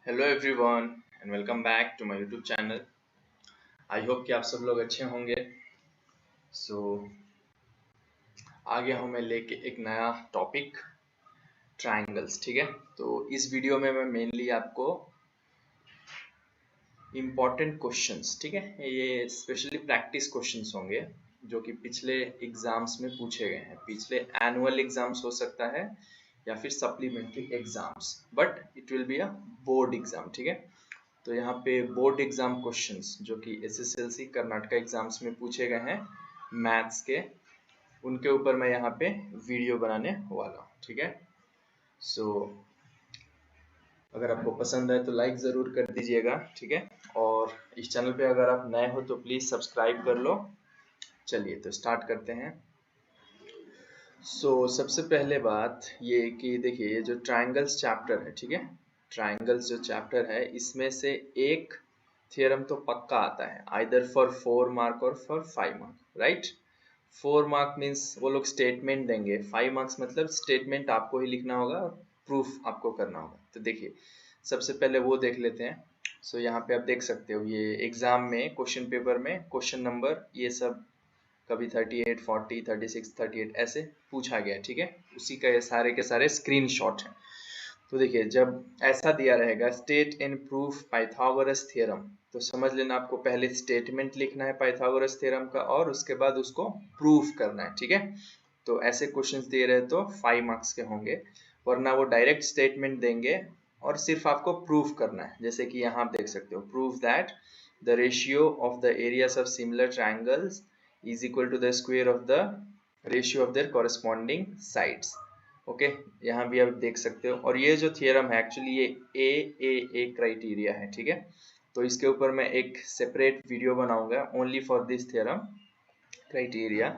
Hello everyone and welcome back to my YouTube channel. I hope कि आप सब लोग अच्छे होंगे। सो आ गया हूँ मैं लेके एक नया टॉपिक, ट्रायंगल्स। ठीक है, तो इस वीडियो में मैं मेनली आपको इम्पॉर्टेंट क्वेश्चंस, ठीक है, ये स्पेशली प्रैक्टिस क्वेश्चंस होंगे जो कि पिछले एग्जाम्स में पूछे गए हैं। पिछले एनुअल एग्जाम्स हो सकता है या फिर supplementary exams, but it will be a board exam. ठीक है, तो यहाँ पे बोर्ड एग्जाम क्वेश्चंस जो कि एसएसएलसी कर्नाटका एग्जाम्स में पूछे गए हैं मैथ्स के, उनके ऊपर मैं यहाँ पे वीडियो बनाने वाला हूँ। ठीक है, सो अगर आपको पसंद है तो लाइक ज़रूर कर दीजिएगा। ठीक है, और इस चैनल पे अगर आप नए हो तो प्लीज़ सब्सक्राइब कर लो। चलिए तो स्टार्ट करते हैं। सबसे पहले बात ये कि देखिए, ये जो ट्रायंगल्स चैप्टर है, ठीक है, ट्रायंगल्स जो चैप्टर है इसमें से एक थियरम तो पक्का आता है, आइदर फॉर 4 मार्क और for 5 mark, right. 4 mark means वो लोग स्टेटमेंट देंगे, 5 मार्क्स मतलब स्टेटमेंट आपको ही लिखना होगा और प्रूफ आपको करना होगा। तो देखिए सबसे पहले वो देख लेते हैं। यहाँ पे आप देख सकते हो, ये एग्जाम में क्वेश्चन पेपर में क्वेश्चन नंबर ये सब कभी 38, 40, 36, 38 ऐसे पूछा गया। ठीक है, उसी का ये सारे के सारे स्क्रीनशॉट हैं। तो देखिए जब ऐसा दिया रहेगा state and proof Pythagoras theorem, तो समझ लेना आपको पहले स्टेटमेंट लिखना है पाइथागोरस थ्योरम का और उसके बाद उसको प्रूफ करना है। ठीक है, तो ऐसे क्वेश्चंस दे रहे तो 5 मार्क्स के होंगे, वरना वो डायरेक्ट स्टेटमेंट देंगे और सिर्फ आपको प्रूफ करना है। जैसे कि यहाँ आप देख सकते हो, proof that the ratio of the areas of similar triangles is equal to the square of the ratio of their corresponding sides। Okay, यहाँ भी आप देख सकते हो। और ये जो थियरम है एक्चुअली ये ए क्राइटेरिया है। ठीक है, तो इसके ऊपर मैं एक सेपरेट वीडियो बनाऊंगा only for this theorem criteria,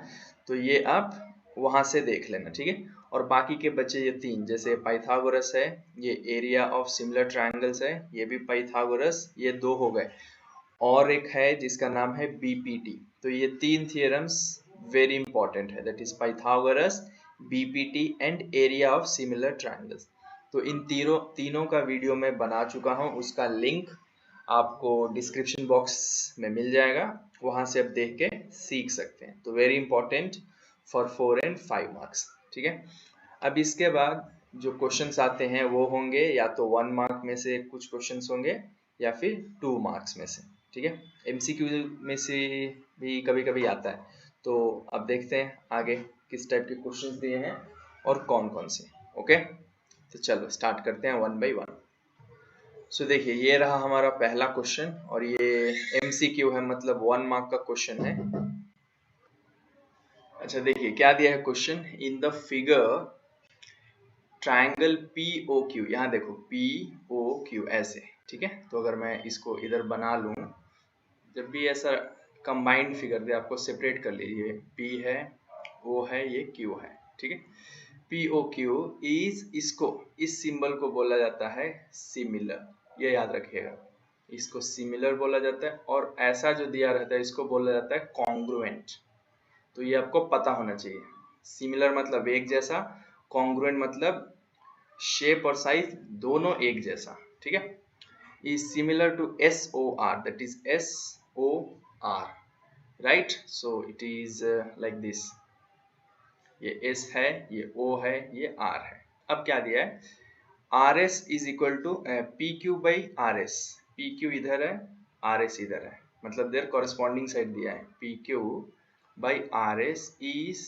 तो ये आप वहां से देख लेना। ठीक है, और बाकी के बच्चे ये तीन, जैसे पाइथागोरस है, ये एरिया ऑफ सिमिलर ट्रायंगल्स है, ये भी पाइथागोरस, ये दो हो गए, और एक है जिसका नाम है बीपीटी। तो ये तीन थियरम्स वेरी इंपॉर्टेंट है, that is Pythagoras, BPT and area of similar triangles. तो इन तीनों का वीडियो मैं बना चुका हूँ, उसका लिंक आपको डिस्क्रिप्शन बॉक्स में मिल जाएगा, वहां से आप देख के सीख सकते हैं। तो very important for 4 and 5 marks. ठीक है, अब इसके बाद जो क्वेश्चंस आते हैं वो होंगे या तो 1 मार्क में से कुछ क्वेश्चंस होंगे या फिर 2 मार्क्स में से। ठीक है, एमसीक्यू में से भी कभी कभी आता है। तो अब देखते हैं आगे किस टाइप के क्वेश्चंस दिए हैं और कौन कौन से। ओके, तो चलो स्टार्ट करते हैं 1 बाय 1। देखिए ये रहा हमारा पहला क्वेश्चन और ये एमसीक्यू है, मतलब 1 मार्क का क्वेश्चन है। अच्छा देखिए क्या दिया है question, in the figure triangle POQ, यहाँ देखो POQ ऐसे। ठीक है, तो अगर मैं इसको इधर बना लूं, जब भी ऐसा कंबाइंड फिगर दे आपको सेपरेट कर लीजिए, P है, O है, ये Q है। ठीक है, POQ इज, इसको, इस सिंबल को बोला जाता है सिमिलर, ये याद रखिएगा, इसको सिमिलर बोला जाता है। और ऐसा जो दिया रहता है इसको बोला जाता है कॉन्ग्रुएंट। तो ये आपको पता होना चाहिए, सिमिलर मतलब एक जैसा, कॉन्ग्रुएंट मतलब शेप और साइज दोनों एक जैसा। ठीक है, is similar to SOR, that is SOR, right? So it is like this, ये S है, ये O है, ये R है। अब क्या दिया है, RS is equal to PQ by RS, PQ इधर है, RS इधर है, मतलब देयर कॉरेस्पॉन्डिंग साइड दिया है, PQ by RS is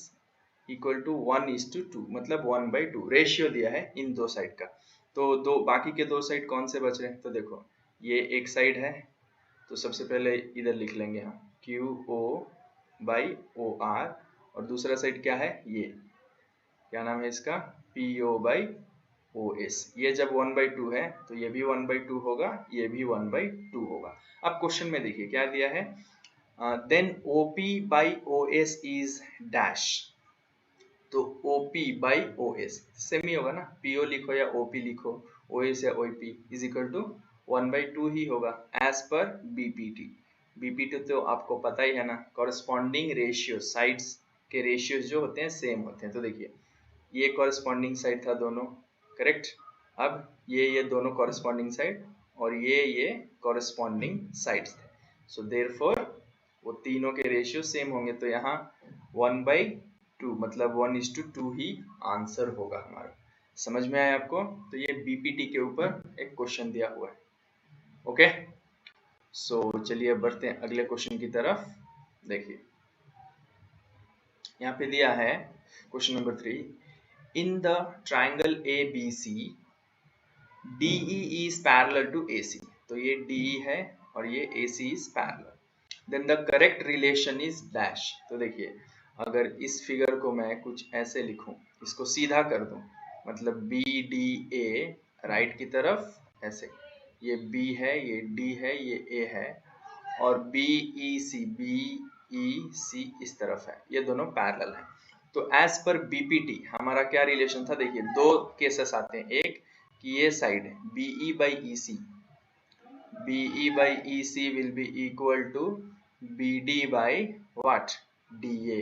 equal to 1:2, मतलब 1/2 रेशियो दिया है इन दो साइड का। तो दो बाकी के दो साइड कौन से बच रहे हैं, तो देखो ये एक साइड है, तो सबसे पहले इधर लिख लेंगे हम QO/OR, और दूसरा साइड क्या है, ये क्या नाम है इसका, PO/OS। ये जब 1/2 है तो ये भी 1/2 होगा, ये भी 1/2 होगा। अब क्वेश्चन में देखिए क्या दिया है, देन OP/OS इज डैश, तो OP/OS सेम ही होगा ना, PO लिखो या OP लिखो, OS या OP इज इक्वल टू 1/2 ही होगा एज पर BPT। BPT तो आपको पता ही है ना, कॉरेस्पॉन्डिंग रेशियो, साइड्स के रेशियोज जो होते हैं सेम होते हैं। तो देखिए ये कॉरेस्पॉन्डिंग साइड था दोनों, करेक्ट। अब ये दोनों कॉरेस्पॉन्डिंग साइड और ये कॉरेस्पॉन्डिंग साइड्स थे। सो देयरफॉर वो तीनों के रेशियो सेम होंगे, तो यहाँ 1/2 मतलब 1:2 ही आंसर होगा हमारा। समझ में आया आपको? तो ये बीपीटी के ऊपर एक क्वेश्चन दिया हुआ है। ओके, सो चलिए अब बढ़ते हैं अगले क्वेश्चन की तरफ। देखिए यहाँ पे दिया है question number 3, in the triangle A B C DE is parallel to AC। तो ये DE है और ये AC is parallel, then the correct relation is dash। तो देखिए अगर इस फिगर को मैं कुछ ऐसे लिखूं, इसको सीधा कर दूं, मतलब BDA राइट की तरफ ऐसे, ये B है, ये D है, ये A है, और BEC इस तरफ है, ये दोनों पैरेलल हैं। तो एज पर बीपीटी हमारा क्या रिलेशन था? देखिए दो केसेस आते हैं, एक कि ये साइड है BE by EC, BE by EC will be equal to BD by what? DA।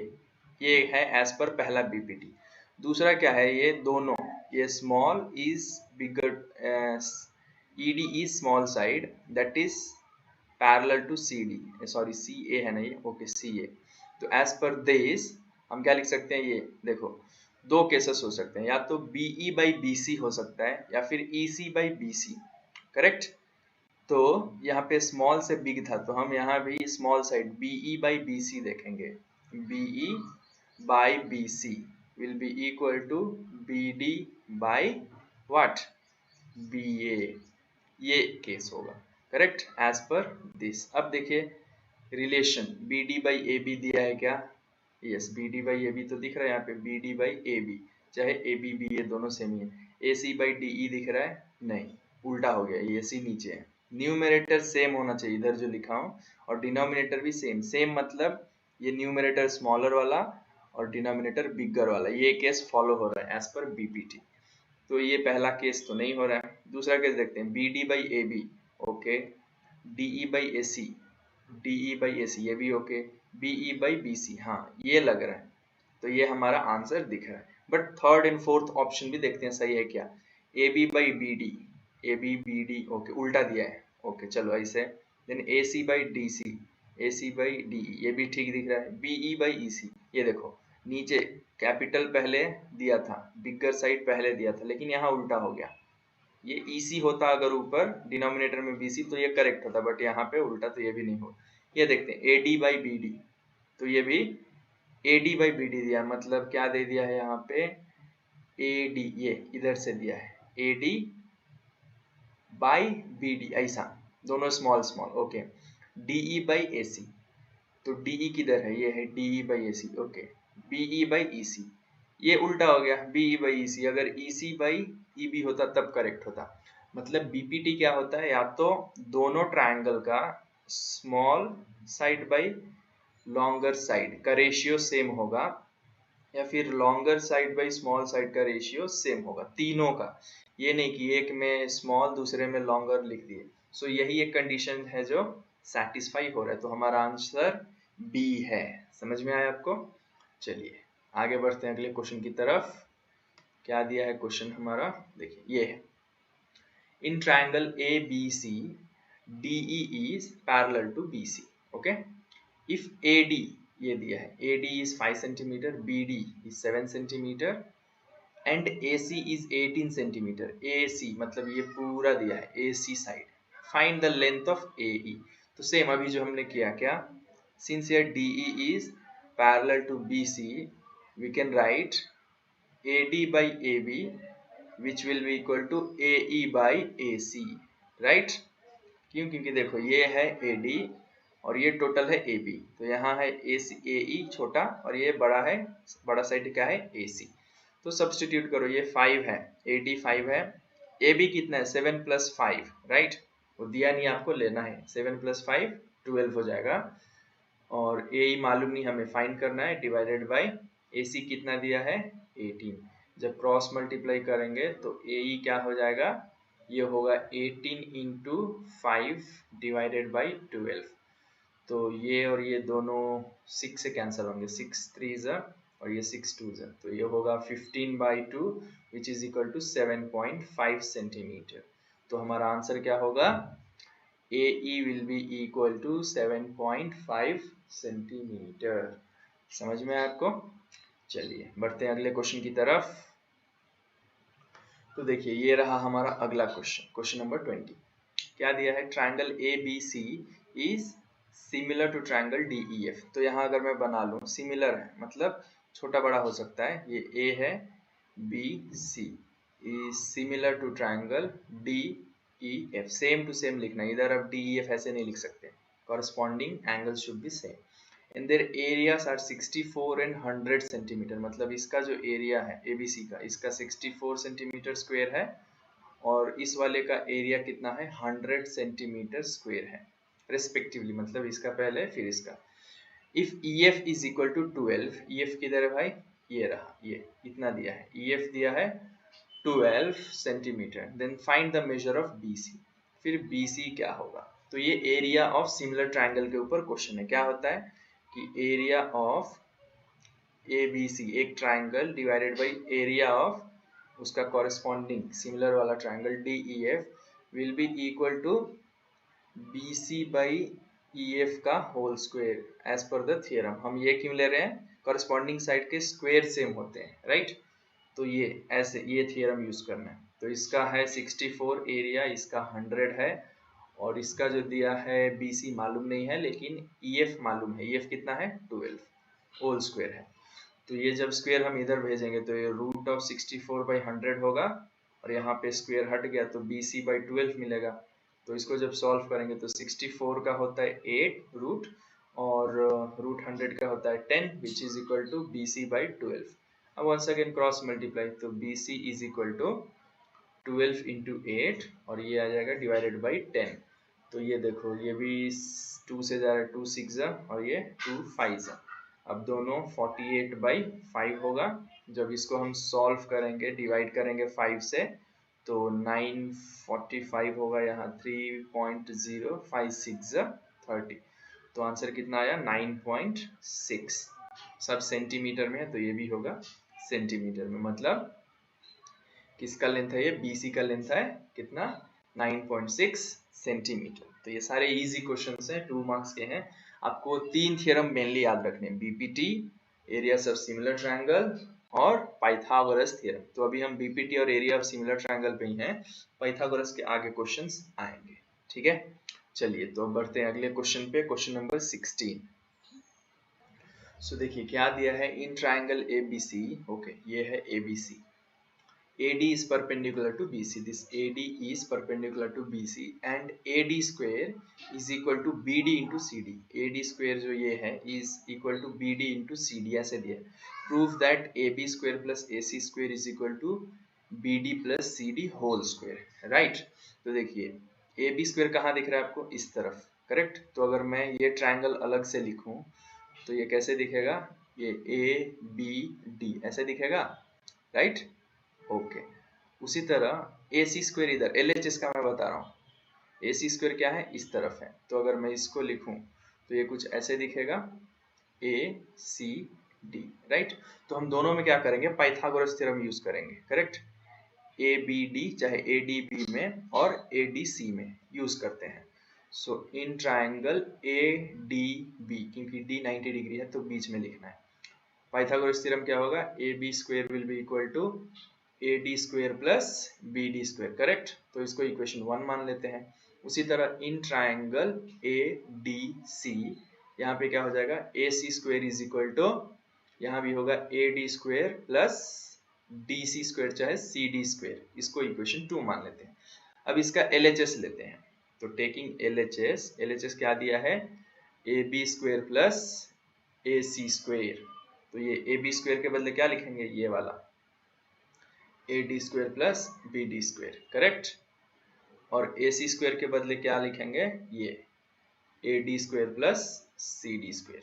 ये है एज पर पहला बीपीटी। दूसरा क्या है? ये दोनों, ये small is bigger, ED is small side that is parallel to CD, sorry CA है नहीं, ओके CA। तो एज पर दिस हम क्या लिख सकते हैं? ये देखो दो केसेस हो सकते हैं, या तो BE by BC हो सकता है या फिर EC by BC, करेक्ट। तो यहाँ पे स्मॉल से बिग था, तो हम यहाँ भी small side BE by BC देखेंगे। BE by BC will be equal to BD by what? BA। ये केस होगा, करेक्ट एज पर दिस। अब देखिए रिलेशन BD by AB दिया है क्या? यस, BD by AB तो दिख रहा है यहाँ पे, BD by AB, चाहे ABB ये दोनों सेम ही है। AC by DE दिख रहा है? नहीं, उल्टा हो गया, ये AC नीचे है। न्यूमरेटर सेम होना चाहिए इधर जो लिखा हूँ, और डिनोमिनेटर भी सेम। सेम मतलब ये न्यूमरेटर स्मॉलर वाला और डिनोमिनेटर बिगर वाला, ये केस फॉलो हो रहा है एज पर बीपीटी। तो ये पहला केस तो नहीं हो रहा है। दूसरा केस देखते हैं, BD by AB okay, DE by AC, DE by AC ये भी ओके, BE by BC हाँ ये लग रहा है, तो ये हमारा आंसर दिख रहा है। But third and fourth option भी देखते हैं सही है क्या। AB by BD, AB BD okay उल्टा दिया है, ओके चलो ऐसे। Then AC by DC, AC by DE ये भी ठीक दिख रहा है। BE by EC ये देखो नीचे कैपिटल पहले दिया था, बिगर साइड पहले दिया था, लेकिन यहाँ उल्टा हो गया। ये EC होता अगर ऊपर डिनोमिनेटर में BC तो ये करेक्ट होता, बट यहाँ पे उल्टा, तो ये भी नहीं हो। ये देखते हैं AD by BD, तो ये भी AD by BD दिया, मतलब क्या दे दिया है यहाँ पे? AD, ये इधर से दिया है AD by BD, ऐसा दोनों small small okay. DE by AC, तो DE किधर है? ये है DE by AC okay. BE by EC ये उल्टा हो गया, BE by EC, अगर EC by EB होता तब करेक्ट होता। मतलब BPT क्या होता है? या तो दोनों ट्रायंगल का small side by longer side का रेशियो सेम होगा, या फिर longer side by small side का रेशियो सेम होगा, तीनों का। ये नहीं कि एक में स्मॉल दूसरे में लॉन्गर लिख दिए। सो यही एक कंडीशन है जो सेटिस्फाई हो रहा है, तो हमारा आंसर B है। समझ में आया आपको? चलिए आगे बढ़ते हैं अगले क्वेश्चन की तरफ। क्या दिया है क्वेश्चन हमारा? देखिए ये है, in triangle ABC DE is parallel to BC okay. If AD ये दिया है, AD is 5 cm, BD is 7 cm and AC is 18 cm। AC मतलब ये पूरा दिया है AC side. Find the length of AE। तो सेम अभी जो हमने किया क्या, since here DE is parallel to BC we can write AD by AB which will be equal to AE by AC, right? क्यों? क्योंकि देखो ये है AD और ये टोटल है AB, तो यहाँ है AE छोटा और ये बड़ा है, बड़ा साइड क्या है AC। तो सब्सटीट्यूट करो, ये 5 है, AD 5 है, AB कितना है 7 + 5 राइट, वो दिया नहीं आपको, लेना है 7 + 5 12 हो जाएगा, और AE मालूम नहीं हमें फाइंड करना है, डिवाइडेड बाय AC कितना दिया है 18। जब क्रॉस मल्टीप्लाई करेंगे तो AE क्या हो जाएगा, ये होगा 18 × 5 डिवाइडेड बाई 12। तो ये और ये दोनों 6 से कैंसिल होंगे, 6 3 और ये 6 2 तो ये होगा 15/2 which is equal to 7.5 centimetre. तो हमारा आंसर क्या होगा, AE will be equal to 7.5 centimetre. समझ में आया आपको? चलिए बढ़ते हैं अगले क्वेश्चन की तरफ। तो देखिए ये रहा हमारा अगला क्वेश्चन, क्वेश्चन नंबर 20। क्या दिया है, triangle ABC is similar to triangle DEF। तो यहाँ अगर मैं बना लूँ, सिमिलर है मतलब छोटा बड़ा हो सकता है, ये A है, BC is similar to triangle DEF। Same to same लिखना, इधर अब DEF ऐसे नहीं लिख सकते, corresponding angle should be same and their areas are 64 and 100 centimetre. मतलब इसका जो एरिया है ABC का, इसका 64 सेंटीमीटर स्क्वायर है और इस वाले का एरिया कितना है, 100 सेंटीमीटर स्क्वायर है रेस्पेक्टिवली। मतलब इसका पहले फिर इसका। If EF is equal to 12, EF किधर है भाई, ये रहा, ये इतना दिया है, EF दिया है 12 centimetre, then find the measure of BC। फिर BC क्या होगा, तो ये एरिया ऑफ सिमिलर ट्रायंगल के ऊपर क्वेश्चन है। क्या होता है कि एरिया ऑफ ABC एक triangle divided by area of उसका कॉरेस्पॉन्डिंग सिमिलर वाला triangle DEF will be equal to BC by EF का होल स्क्वायर एज पर द थियरम। हम ये क्यों ले रहे हैं, कॉरेस्पॉन्डिंग साइड के स्क्वायर सेम होते हैं, राइट। तो ये ऐसे ये थियरम यूज करना है। तो इसका है 64 एरिया, इसका 100 है और इसका जो दिया है BC मालूम नहीं है, लेकिन EF मालूम है। EF कितना है, 12 होल स्क्वायर है। तो ये जब स्क्वायर हम इधर भेजेंगे तो ये रूट ऑफ 64/100 होगा और यहाँ पे स्क्वायर हट गया तो BC/12 मिलेगा। तो इसको जब सॉल्व करेंगे तो 64 का होता है 8 रूट और रूट 100 का होता है 10 विच इज इक्वल टू BC/12। अब वंस अगेन क्रॉस मल्टीप्लाई, तो BC is equal to 12 into 8 और ये आ जाएगा डिवाइडेड बाई 10। तो ये देखो ये भी 2 से जा रहा है, 2 6 और ये 2 5। अब दोनों 48/5 होगा। जब इसको हम सॉल्व करेंगे, डिवाइड करेंगे 5 से, तो 945 होगा, यहाँ 3.056 30। तो आंसर कितना आया, 9.6। सब सेंटीमीटर में है तो ये भी होगा सेंटीमीटर में। मतलब किसका लेंथ है, ये BC का लेंथ है कितना, 9.6 सेंटीमीटर। तो ये सारे इजी क्वेश्चंस हैं, 2 मार्क्स के हैं। आपको 3 थ्योरम मेनली याद रखने हैं, BPT, areas of similar triangle और पाइथागोरस थ्योरम। तो अभी हम BPT और एरिया ऑफ सिमिलर ट्रायंगल पे ही हैं, पाइथागोरस के आगे क्वेश्चंस आएंगे, ठीक है। चलिए तो बढ़ते हैं अगले क्वेश्चन पे, क्वेश्चन नंबर 16। सो देखिए क्या दिया है, इन ट्रायंगल ABC, ओके ये है ABC, AD is perpendicular to BC. This AD is perpendicular to BC and AD square is equal to BD into CD. AD square जो ये है is equal to BD into CD ऐसे दिया है। Prove that AB square plus AC square is equal to BD plus CD whole square. Right? तो देखिए AB square कहाँ दिख रहा है आपको, इस तरफ, करेक्ट। तो अगर मैं ये ट्रायंगल अलग से लिखूं तो ये कैसे दिखेगा, ये ABD ऐसे दिखेगा, राइट। ओके उसी तरह AC स्क्वायर इधर, LHS का मैं बता रहा हूँ, AC स्क्वायर क्या है, इस तरफ है। तो अगर मैं इसको लिखूं तो ये कुछ ऐसे दिखेगा, ACD, राइट। तो हम दोनों में क्या करेंगे, पाइथागोरस थ्योरम यूज करेंगे, करेक्ट। ABD चाहे ADB में और ADC में यूज करते हैं। सो इन ट्रायंगल ADB, क्योंकि D 90 डिग्री है तो बीच में लिखना है। पाइथागोरस थ्योरम क्या होगा, AB square will be equal to AD square plus BD square, correct. तो इसको इक्वेशन 1 मान लेते हैं। उसी तरह इन ट्रायंगल ADC, यहाँ पे क्या हो जाएगा, AC square is equal to, यहाँ भी होगा AD square plus DC square चाहे CD स्क्वायर, इसको इक्वेशन 2 मान लेते हैं। अब इसका LHS लेते हैं, तो टेकिंग LHS क्या दिया है, AB square plus AC square. तो ये AB स्क्वायर के बदले क्या लिखेंगे, ये वाला AD square plus BD square, correct. और AC स्क्वायर के बदले क्या लिखेंगे, ये AD square plus CD square,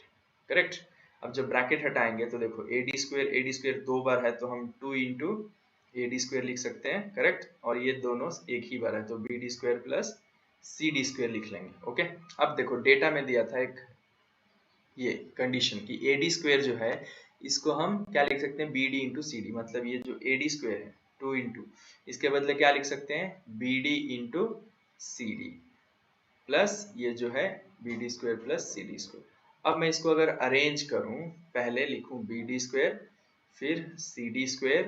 correct. अब जब ब्रैकेट हटाएंगे तो देखो AD स्क्वायर 2 बार है तो हम 2 इंटू AD स्क्वायर लिख सकते हैं, करेक्ट। और ये दोनों एक ही बार है तो BD square plus CD square लिख लेंगे, ओके। अब देखो डेटा में दिया था एक ये कंडीशन की AD स्क्वायर जो है इसको हम क्या लिख सकते हैं, BD इंटू CD। मतलब ये जो AD स्क्वायर है 2 इंटू, इसके बदले क्या लिख सकते हैं, B D into C D plus ये जो है B D square plus C D square. अब मैं इसको अगर अरेंज करूं, पहले लिखूं बी डी स्क्वेयर फिर C D square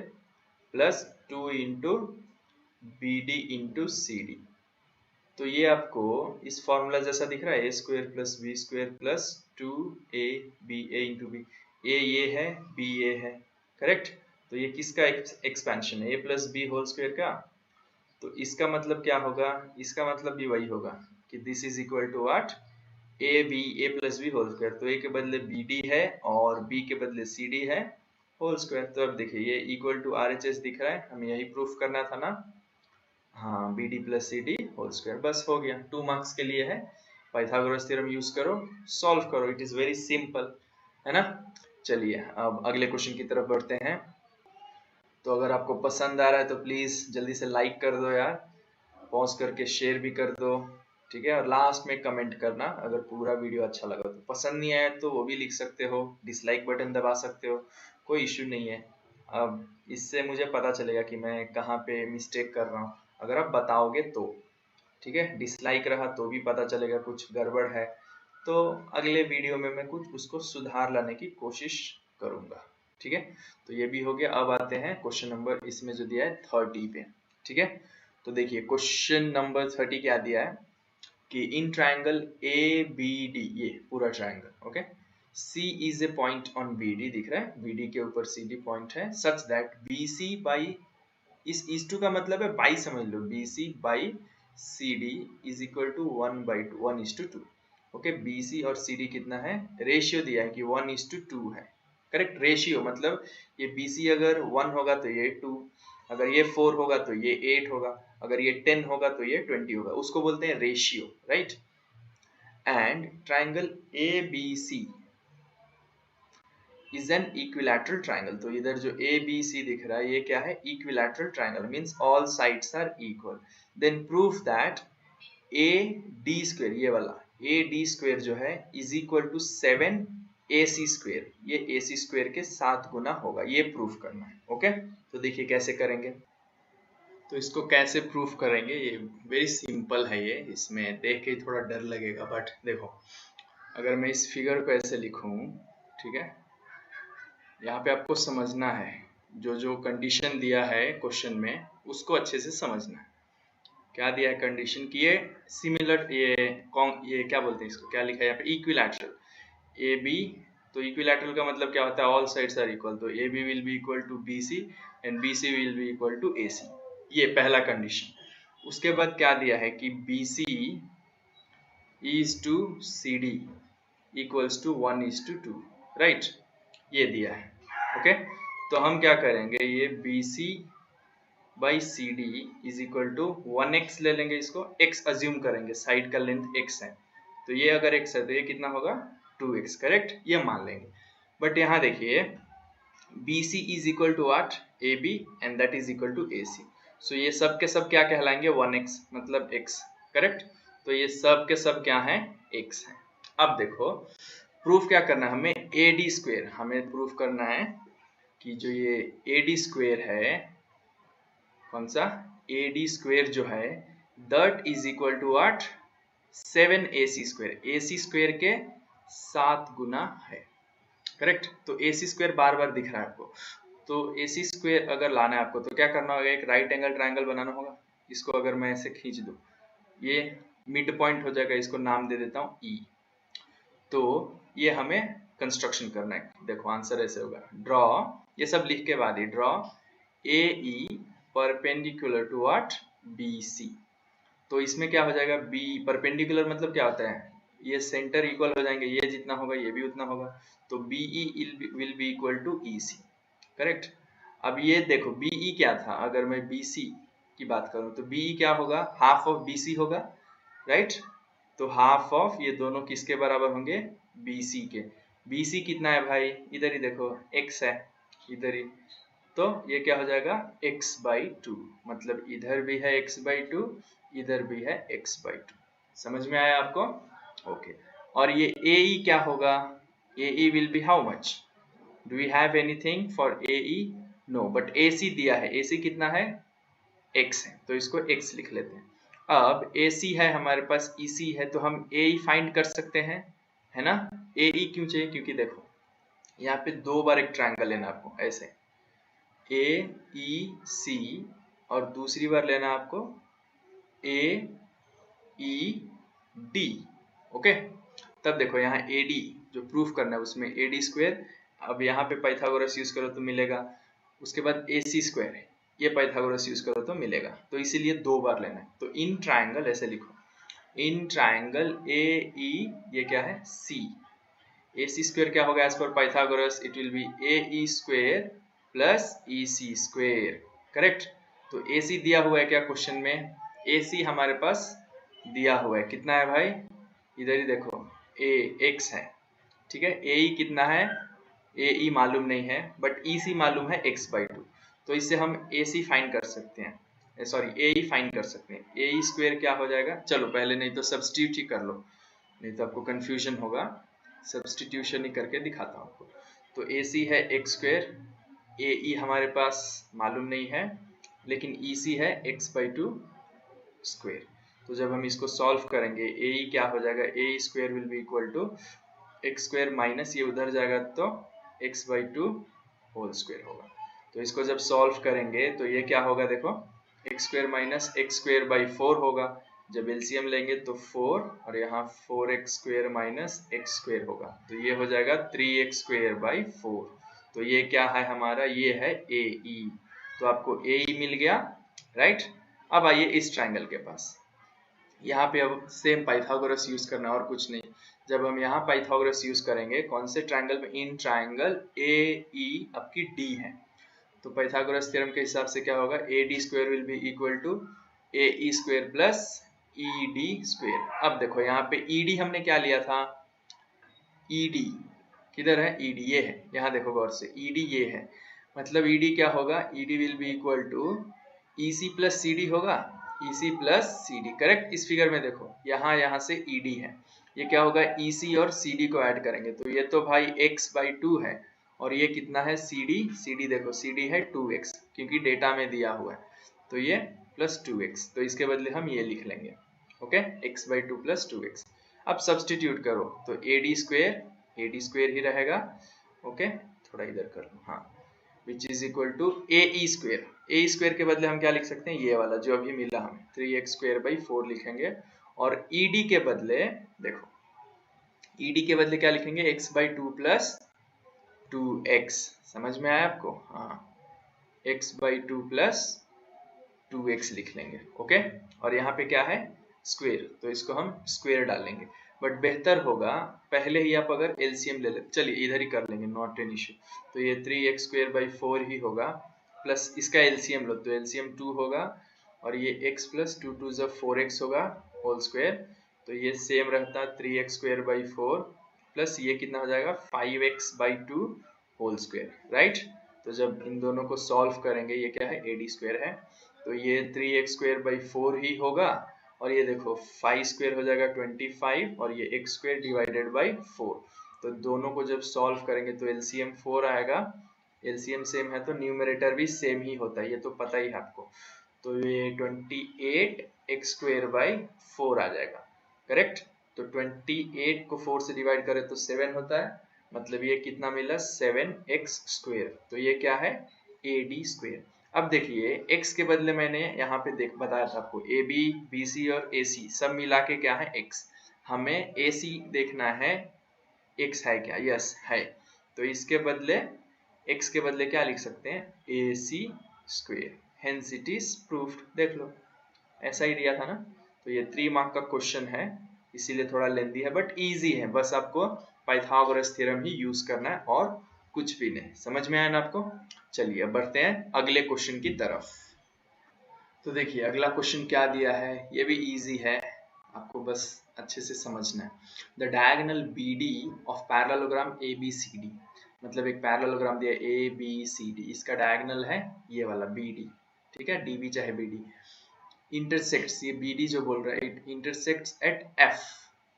plus 2 into B D into C D, तो ये आपको इस फॉर्मूला जैसा दिख रहा है, A square plus B square plus 2 A into B, A ये है बी ये है, करेक्ट। तो ये किसका एक्सपेंशन है, ए प्लस बी होल स्क्वेयर का। तो इसका मतलब क्या होगा, इसका मतलब भी वही होगा कि this is equal to what, A plus B whole square. तो ए के बदले बी डी है और बी के बदले सी डी है होल स्क्वायर। तो अब देखिए ये equal to R H S दिख रहा है, हमें यही प्रूफ करना था ना, हाँ B D plus C D whole square, बस हो गया। 2 मार्क्स के लिए है, पाइथागोरस थ्योरम यूज करो, सॉल्व करो, इट इज वेरी सिंपल, है ना। चलिए अब अगले क्वेश्चन की तरफ बढ़ते हैं। तो अगर आपको पसंद आ रहा है तो प्लीज जल्दी से लाइक कर दो यार, पॉज करके शेयर भी कर दो, ठीक है। और लास्ट में कमेंट करना अगर पूरा वीडियो अच्छा लगा। तो पसंद नहीं आया तो वो भी लिख सकते हो, डिसलाइक बटन दबा सकते हो, कोई इश्यू नहीं है। अब इससे मुझे पता चलेगा कि मैं कहाँ पे मिस्टेक कर रहा हूँ, अगर आप बताओगे तो, ठीक है। डिसलाइक रहा तो भी पता चलेगा कुछ गड़बड़ है, तो अगले वीडियो में मैं कुछ उसको सुधार लाने की कोशिश करूँगा, ठीक है। तो ये भी हो गया। अब आते हैं क्वेश्चन नंबर इसमें जो दिया है 30 पे, ठीक है। तो देखिए क्वेश्चन नंबर 30 क्या दिया है कि in triangle A B D, ये पूरा triangle, okay, C is a point on B D, दिख रहा है बी डी के ऊपर सी डी पॉइंट है, such that B C by, is to का मतलब है बाई समझ लो, B C by C D is equal to 1/2, 1:2, okay. B C और सी डी कितना है, रेशियो दिया है कि 1:2 है, करेक्ट। रेशियो मतलब ये बी सी अगर 1 होगा तो ये 2, अगर ये 4 होगा तो ये 8 होगा, अगर ये 10 होगा तो ये 20 होगा, उसको बोलते हैं ratio, right. And triangle A B C is an equilateral triangle. तो इधर जो ए बी सी दिख रहा है ये क्या है, equilateral triangle, means all sides are equal. Then proof that A D square, ये वाला ए डी स्क्वेयर जो है is equal to 7 A C square, ये ए सी स्क्वेयर के 7 गुना होगा, ये प्रूफ करना है, ओके। तो देखिए कैसे करेंगे, तो इसको कैसे प्रूफ करेंगे, ये वेरी सिंपल है। ये इसमें देख के थोड़ा डर लगेगा, बट देखो अगर मैं इस फिगर को ऐसे लिखूं, ठीक है, यहाँ पे आपको समझना है, जो जो कंडीशन दिया है क्वेश्चन में उसको अच्छे से समझना है। क्या दिया है कंडीशन की, ये सिमिलर, ये क्या बोलते हैं इसको, क्या लिखा है यहाँ पे, इक्विलैटरल ए बी। तो इक्विलैटरल का मतलब क्या होता है, ऑल साइड्स आर इक्वल, तो A B will be equal to B C and B C will be equal to A C, ये पहला कंडीशन। उसके बाद क्या दिया है कि B C is to C D equals to 1:2, right, ये दिया है, ओके। तो हम क्या करेंगे, ये B C by C D is equal to 1x ले लेंगे, इसको x अज्यूम करेंगे, साइड का लेंथ x है, तो ये अगर x है तो ये कितना होगा 2x, करेक्ट, ये मान लेंगे। बट यहाँ देखिए BC is equal to what, AB and that is equal to AC, so ये सब के सब क्या कहलाएंगे 1x, मतलब x, करेक्ट। तो ये सब के सब क्या है, x है। अब देखो प्रूफ क्या करना है हमें, AD स्क्वेयर, हमें प्रूफ करना है कि जो ये AD स्क्वेयर है, कौन सा, AD स्क्वेयर जो है, that is equal to what, 7AC square, AC square के 7 गुना है, करेक्ट। तो AC स्क्वेयर बार बार दिख रहा है आपको, तो AC स्क्वेयर अगर लाना है आपको तो क्या करना होगा, एक राइट एंगल ट्रायंगल बनाना होगा। इसको अगर मैं ऐसे खींच दूं, ये मिड पॉइंट हो जाएगा, इसको नाम दे देता हूँ E। तो ये हमें कंस्ट्रक्शन करना है, देखो आंसर ऐसे होगा, ड्रॉ, ये सब लिख के बाद ही draw AE perpendicular to what, BC। तो इसमें क्या हो जाएगा, B परपेंडिकुलर मतलब क्या होता है, ये सेंटर इक्वल हो जाएंगे, ये जितना होगा ये भी उतना होगा, तो BE will be equal to EC, correct. अब ये देखो BE क्या था, अगर मैं BC की बात करूं तो BE क्या होगा, हाफ ऑफ BC होगा, राइट। तो हाफ ऑफ ये दोनों किसके बराबर होंगे, BC के। BC कितना है भाई, इधर ही देखो x है, इधर ही, तो ये क्या हो जाएगा x/2, मतलब इधर भी है x/2, इधर भी है x/2, समझ में आया आपको, ओके। और ये AE क्या होगा, AE will be how much, do we have anything for AE, no, but AC दिया है, AC कितना है, x है, तो इसको x लिख लेते हैं। अब AC है हमारे पास, EC है, तो हम AE फाइंड कर सकते हैं, है ना। AE क्यों चाहिए, क्योंकि देखो यहाँ पे 2 बार एक ट्रायंगल लेना आपको, ऐसे AEC, और दूसरी बार लेना आपको AED, ओके। तब देखो यहाँ AD जो प्रूफ करना है उसमें AD स्क्वायर, अब यहाँ पे पाइथागोरस यूज करो तो मिलेगा, उसके बाद AC स्क्वायर है, ये पाइथागोरस यूज करो तो मिलेगा, तो इसीलिए 2 बार लेना है। तो इन ट्रायंगल ऐसे लिखो, इन ट्रायंगल AE, ये क्या है, C, AC स्क्वायर क्या होगा एज पर Pythagoras, it will be AE square plus EC square, correct. तो AC दिया हुआ है क्या क्वेश्चन में, AC हमारे पास दिया हुआ है, कितना है भाई, इधर ही देखो, x है, ठीक है। AE कितना है, AE मालूम नहीं है, बट EC मालूम है x/2, तो इससे हम AC फाइंड कर सकते हैं, सॉरी AE फाइंड कर सकते हैं। AE स्क्वायर क्या हो जाएगा, चलो पहले नहीं तो सब्स्टिट्यूट ही कर लो, नहीं तो आपको कंफ्यूजन होगा, सब्स्टिट्यूशन ही करके दिखाता हूँ आपको। तो AC है x स्क्वायर, AE हमारे पास मालूम नहीं है, लेकिन EC है x/2 स्क्वायर। तो जब हम इसको सॉल्व करेंगे AE क्या हो जाएगा, AE square will be equal to x square minus ये उधर जाएगा तो x/2 होल स्क्वायर होगा। तो इसको जब सॉल्व करेंगे तो ये क्या होगा, देखो x square minus x square by 4 होगा, जब एलसीएम लेंगे तो 4, और यहाँ 4x square minus x square होगा, तो ये हो जाएगा 3x स्क्वायर बाई 4। तो ये क्या है हमारा, ये है AE, तो आपको AE मिल गया, राइट। अब आइए इस ट्रायंगल के पास, यहाँ पे अब सेम पाइथागोरस यूज करना और कुछ नहीं। जब हम यहाँ पाइथागोरस यूज करेंगे कौन से ट्रायंगल में, इन ट्रायंगल AE आपकी D है, तो पाइथागोरस थ्योरम के हिसाब से क्या होगा, AD square will be equal to AE square plus ED square. अब देखो यहाँ पे ED हमने क्या लिया था, ED किधर है, ED ये है, यहाँ देखो गौर से, ED ये है, मतलब ED क्या होगा, ED will be equal to EC plus CD होगा, EC प्लस CD, करेक्ट। इस फिगर में देखो यहाँ से ED है, ये क्या होगा, EC और CD को ऐड करेंगे, तो ये तो भाई x/2 है, और ये कितना है CD देखो CD है 2x, क्योंकि डेटा में दिया हुआ है, तो ये प्लस 2x, तो इसके बदले हम ये लिख लेंगे, ओके, x/2 प्लस 2x। अब सब्सटीट्यूट करो तो AD स्क्वायर ही रहेगा, ओके, थोड़ा इधर कर लो, हाँ, which is equal to AE square, AE square के बदले हम क्या लिख सकते हैं, ये वाला जो अभी मिला हमें 3x स्क्वायर बाई 4 लिखेंगे, और ED के बदले देखो, ED के बदले क्या लिखेंगे, x/2 प्लस 2x, समझ में आया आपको, हाँ, x/2 प्लस 2x लिख लेंगे, ओके। और यहाँ पे क्या है, स्क्वायर, तो इसको हम स्क्वायर डालेंगे, बट बेहतर होगा पहले ही आप अगर एलसीएम ले ले, चलिए इधर ही कर लेंगे, नॉट एन इश्यू। तो ये 3x स्क्वायर बाई 4 ही होगा, प्लस इसका एलसीएम लो तो एलसीएम 2 होगा, और ये x प्लस 2 2 जब 4x होगा होल स्क्वायर, तो ये सेम रहता 3x स्क्वायर बाई 4 प्लस ये कितना हो जाएगा 5x by 2 whole square, right. तो जब इन दोनों को सॉल्व करेंगे, ये क्या है, AD स्क्वायर है, तो ये 3x स्क्वायर बाई 4 ही होगा, और ये देखो 5 स्क्वायर हो जाएगा 25, और ये x स्क्वायर डिवाइडेड बाई 4, तो दोनों को जब सॉल्व करेंगे तो एलसीएम 4 आएगा, एलसीएम सेम है तो न्यूमरेटर भी सेम ही होता है, ये तो पता ही है आपको, तो ये 28x स्क्वायर बाई 4 आ जाएगा, करेक्ट। तो 28 को 4 से डिवाइड करें तो 7 होता है, मतलब ये कितना मिला 7x स्क्वायर, तो ये क्या है, AD स्क्वायर। अब देखिए x के बदले मैंने यहाँ पे बताया था आपको AB, BC और AC सब मिला के क्या है x, हमें AC देखना है x है क्या, यस है, तो इसके बदले x के बदले क्या लिख सकते हैं, AC square, hence it is proofed, देख लो ऐसा ही दिया था ना। तो ये 3 मार्क का क्वेश्चन है, इसीलिए थोड़ा लेंदी है बट इजी है, बस आपको पाइथागोरस थ्योरम ही यूज करना है और कुछ भी नहीं, समझ में आया ना आपको। चलिए अब बढ़ते हैं अगले क्वेश्चन की तरफ। तो देखिए अगला क्वेश्चन क्या दिया है, ये भी इजी है, आपको बस अच्छे से समझना है। The diagonal BD of parallelogram ABCD, मतलब एक पैरेललोग्राम दिया ABCD, इसका डायगोनल है ये वाला BD, ठीक है, DB चाहे BD, इंटरसेक्ट्स, ये BD जो बोल रहा है इट इंटरसेक्ट्स एट F,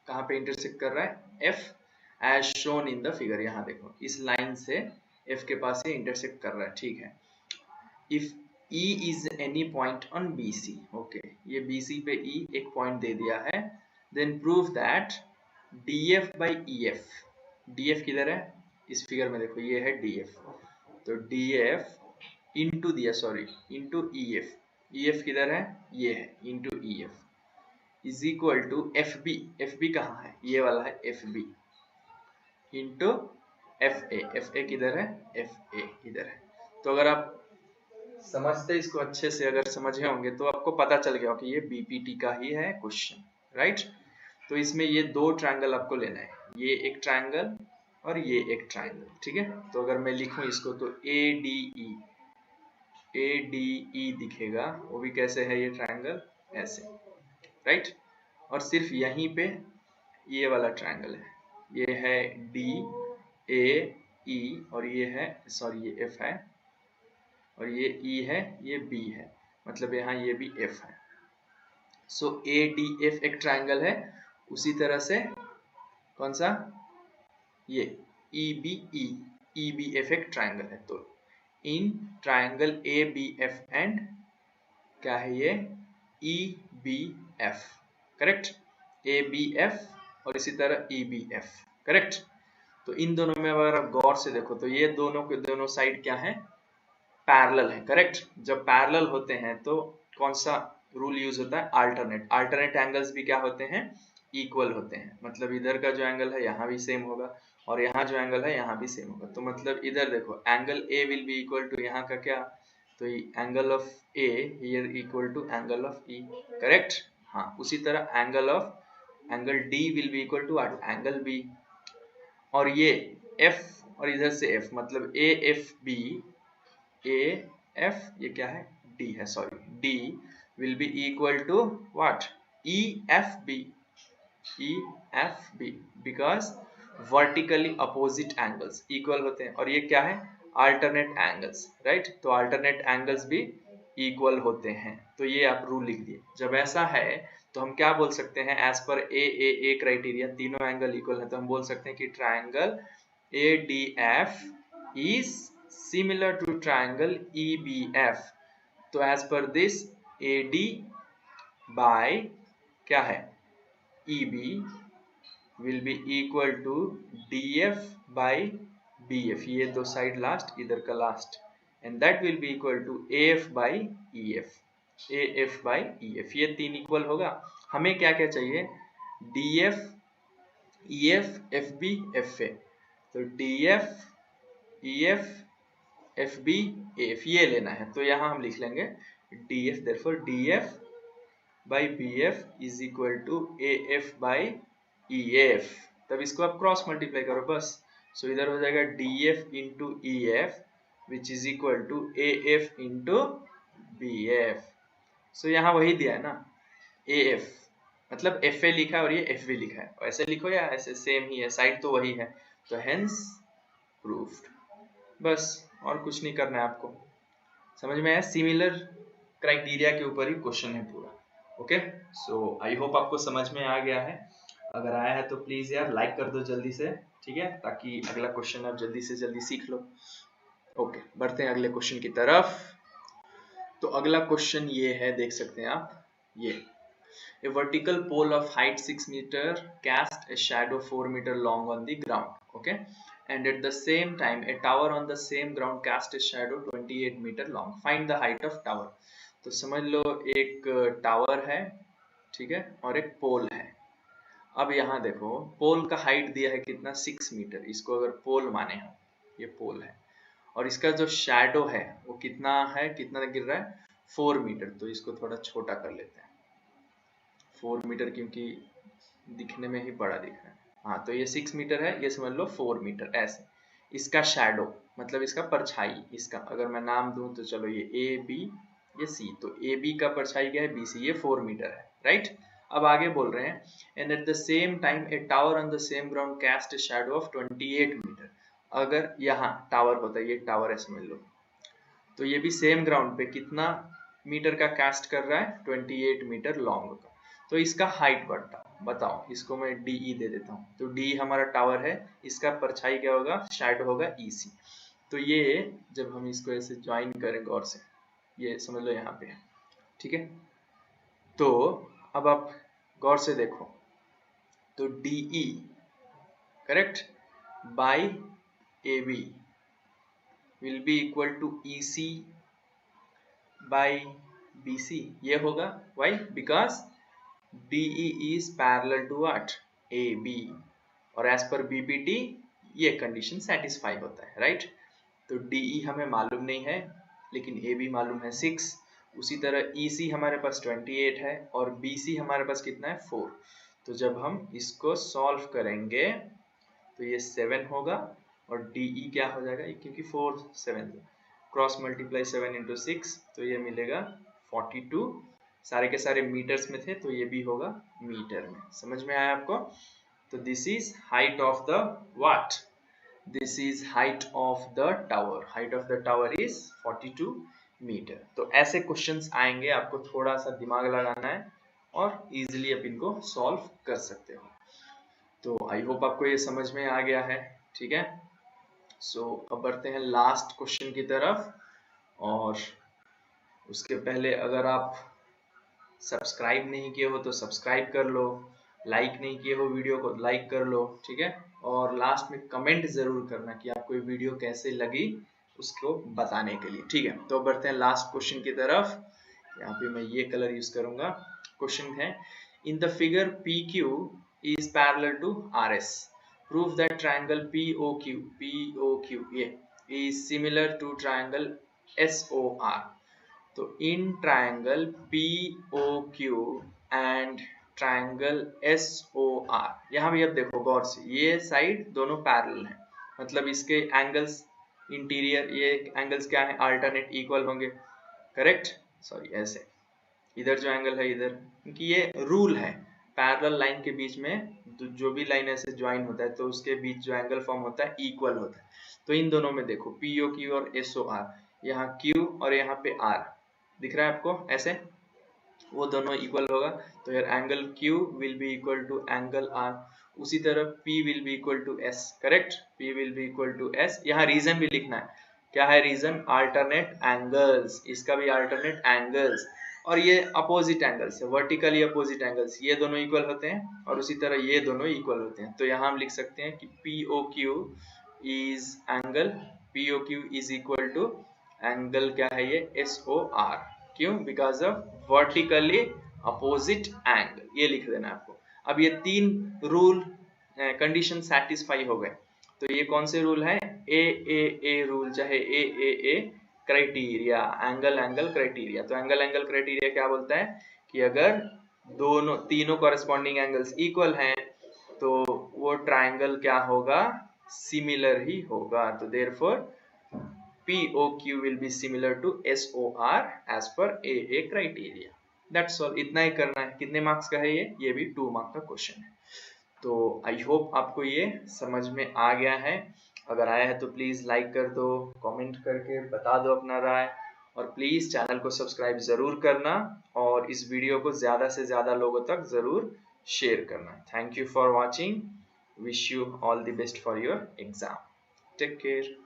कहाँ पे इंटरसेक्ट कर रहा है, F, as shown in the figure, यहाँ देखो इस लाइन से F के पास ये इंटरसेक्ट कर रहा है, ठीक है। इफ E is any point on BC, okay ये BC पे E एक पॉइंट दे दिया है, then prove that DF by EF, DF किधर है इस फिगर में देखो, ये है DF, तो DF इंटू दिया सॉरी इंटू EF, EF किधर है ये है into EF is equal to FB, FB कहाँ है ये वाला है FB इंटू FA, FA किधर है FA इधर है। तो अगर आप समझते इसको अच्छे से अगर समझे होंगे तो आपको पता चल गया कि ये बीपीटी का ही है क्वेश्चन, राइट। तो इसमें ये दो ट्रायंगल आपको लेना है, ये एक ट्रायंगल और ये एक ट्रायंगल, ठीक है। तो अगर मैं लिखूं इसको तो ADE दिखेगा, वो भी कैसे है ये ट्रायंगल ऐसे, राइट। और सिर्फ यहीं पे ये वाला ट्रायंगल है, ये है DAE और ये है सॉरी ये F है और ये E है ये B है, मतलब यहाँ ये भी F है। सो ADF एक ट्रायंगल है, उसी तरह से कौन सा ये EBF एक ट्रायंगल है। तो इन ट्रायंगल ABF एंड क्या है ये EBF, करेक्ट, ABF और इसी तरह EBF, करेक्ट। तो इन दोनों में अगर आप गौर से देखो तो ये दोनों के दोनों साइड क्या है पैरेलल है, करेक्ट। जब पैरेलल होते हैं तो कौन सा रूल यूज होता है अल्टरनेट, अल्टरनेट एंगल्स भी क्या होते हैं इक्वल होते हैं, मतलब इधर का जो एंगल है यहाँ भी सेम होगा और यहाँ जो एंगल है यहाँ भी सेम होगा। तो मतलब इधर देखो angle A will be equal to यहाँ का क्या, तो angle of A here equal to angle of E, correct. हाँ उसी तरह angle D will be equal to angle B, और ये F और इधर से F मतलब AFB AF ये क्या है D है sorry D will be equal to what EFB because vertically opposite angles equal होते हैं और ये क्या है alternate angles, right। तो alternate angles भी equal होते हैं, तो ये आप रूल लिख दिए। जब ऐसा है तो हम क्या बोल सकते हैं एज पर AAA क्राइटेरिया तीनों एंगल इक्वल है, तो हम बोल सकते हैं कि triangle ADF is similar to triangle EBF। तो as per this AD by क्या है EB will be equal to DF by BF, ये दो साइड लास्ट इधर का last, and that will be equal to AF by EF, AF by EF ये तीन equal होगा। हमें क्या क्या चाहिए DF EF FB FA, तो DF EF FB AF ये लेना है, तो यहाँ हम लिख लेंगे DF, therefore DF by BF is equal to AF by EF। तब इसको आप क्रॉस मल्टीप्लाई करो बस, सो इधर हो जाएगा DF into EF which is equal to AF into BF। सो यहाँ वही दिया है ना AF, मतलब FA लिखा है और ये FB लिखा है, ऐसे लिखो या ऐसे सेम ही है, साइड तो वही है, तो हेंस प्रूफ्ड। बस और कुछ नहीं करना है आपको, समझ में आया, सिमिलर क्राइटेरिया के ऊपर ही क्वेश्चन है पूरा। ओके सो आई होप आपको समझ में आ गया है, अगर आया है तो प्लीज यार लाइक कर दो जल्दी से, ठीक है, ताकि अगला क्वेश्चन आप जल्दी से जल्दी सीख लो। ओके बढ़ते हैं अगले क्वेश्चन की तरफ। तो अगला क्वेश्चन ये है, देख सकते हैं आप, ये A vertical pole of height 6 meter cast a shadow 4 meter long on the ground, okay, and at the same time a tower on the same ground cast a shadow 28 meter long. Find the height of tower। तो समझ लो एक tower है, ठीक है, और एक पोल है। अब यहाँ देखो पोल का हाइट दिया है कितना 6 मीटर, इसको अगर पोल माने हम, ये पोल है, और इसका जो शैडो है वो कितना है, कितना गिर रहा है 4 मीटर, तो इसको थोड़ा छोटा कर लेते हैं 4 मीटर क्योंकि दिखने में ही बड़ा दिख रहा है। हाँ तो ये 6 मीटर है, ये समझ लो 4 मीटर ऐसे। इसका शैडो मतलब इसका परछाई, इसका अगर मैं नाम दूं तो चलो ये ए बी ये सी, तो ए बी का परछाई क्या है बी सी, ये 4 मीटर है, राइट। अब आगे बोल रहे हैं and at the same time a tower on the same ground cast a shadow of 28 metre. अगर यहाँ टावर होता है, ये टावर है समझ लो, तो ये भी सेम ग्राउंड पे कितना मीटर का कास्ट कर रहा है 28 मीटर लॉन्ग का, तो इसका हाइट बढ़ता, बताओ इसको मैं DE दे देता हूँ, तो D हमारा टावर है, इसका परछाई क्या होगा शैडो होगा EC। तो ये जब हम इसको ऐसे ज्वाइन करें गौर से, ये समझ लो यहाँ पे, ठीक है। तो अब आप गौर से देखो, तो DE correct by AB will be equal to EC by BC, ये होगा why because DE is parallel to what AB, और एज पर BPT ये कंडीशन सेटिस्फाई होता है, राइट। तो DE हमें मालूम नहीं है लेकिन AB मालूम है 6, उसी तरह EC हमारे पास 28 है और BC हमारे पास कितना है 4। तो जब हम इसको सॉल्व करेंगे तो ये 7 होगा और DE क्या हो जाएगा, क्योंकि 4 7 क्रॉस मल्टीप्लाई 7 इंटू 6 तो ये मिलेगा 42, सारे के सारे मीटर्स में थे तो ये भी होगा मीटर में। समझ में आया आपको? तो this is height of the what, this is height of the tower, height of the tower is 42 metre. तो ऐसे क्वेश्चंस आएंगे, आपको थोड़ा सा दिमाग लगाना है और इजीली आप इनको सॉल्व कर सकते हो। तो आई होप आपको ये समझ में आ गया है, ठीक है। सो अब बढ़ते हैं लास्ट क्वेश्चन की तरफ, और उसके पहले अगर आप सब्सक्राइब नहीं किए हो तो सब्सक्राइब कर लो, लाइक नहीं किए हो वीडियो को लाइक कर लो, ठीक है। और लास्ट में कमेंट जरूर करना कि आपको ये वीडियो कैसे लगी, उसको बताने के लिए, ठीक है। तो बढ़ते हैं लास्ट क्वेश्चन की तरफ, यहाँ पे मैं ये कलर यूज करूंगा। क्वेश्चन है, इन the figure PQ is parallel to RS, prove that triangle POQ ये is similar to triangle SOR। तो in triangle POQ and triangle SOR, यहाँ भी अब देखो गौर से, ये साइड दोनों पैरेलल हैं, मतलब इसके एंगल्स इंटीरियर, ये एंगल्स क्या है, अल्टरनेट इक्वल होंगे, करेक्ट। सॉरी ऐसे इधर जो एंगल है इधर, क्योंकि ये रूल है पैरेलल लाइन के बीच में जो भी लाइन ऐसे ज्वाइन होता है तो उसके बीच जो एंगल फॉर्म होता है इक्वल होता है। तो इन दोनों में देखो POQ और SOR, यहाँ Q और यहाँ पे R दिख रहा है आपको ऐसे, वो दोनों इक्वल होगा, तो यार angle Q will be equal to angle R, उसी तरह P will be equal to S, correct, P will be equal to S। यहाँ रीजन भी लिखना है, क्या है रीजन, अल्टरनेट एंगल्स, इसका भी अल्टरनेट एंगल्स, और ये अपोजिट एंगल्स है, वर्टिकली अपोजिट एंगल्स, ये दोनों इक्वल होते हैं और उसी तरह ये दोनों इक्वल होते हैं। तो यहाँ हम लिख सकते हैं कि POQ is angle, POQ is equal to angle क्या है ये SOR, क्यों, because of vertically opposite angle, ये लिख देना आपको। अब ये तीन रूल कंडीशन सेटिस्फाई हो गए, तो ये कौन से रूल है, AAA रूल, चाहे AAA criteria, angle angle criteria. तो एंगल एंगल क्राइटेरिया क्या बोलता है कि अगर दोनों तीनों कॉरेस्पॉन्डिंग एंगल्स इक्वल हैं तो वो ट्रायंगल क्या होगा, सिमिलर ही होगा। तो therefore POQ will be similar to SOR as per AA criteria। That's all, इतना ही करना है। कितने मार्क्स का है ये भी 2 मार्क का क्वेश्चन है। तो आई होप आपको ये समझ में आ गया है, अगर आया है तो प्लीज लाइक कर दो, कमेंट करके बता दो अपना राय, और प्लीज चैनल को सब्सक्राइब जरूर करना और इस वीडियो को ज्यादा से ज्यादा लोगों तक जरूर शेयर करना। Thank you for watching, wish you all the best for your exam, take care.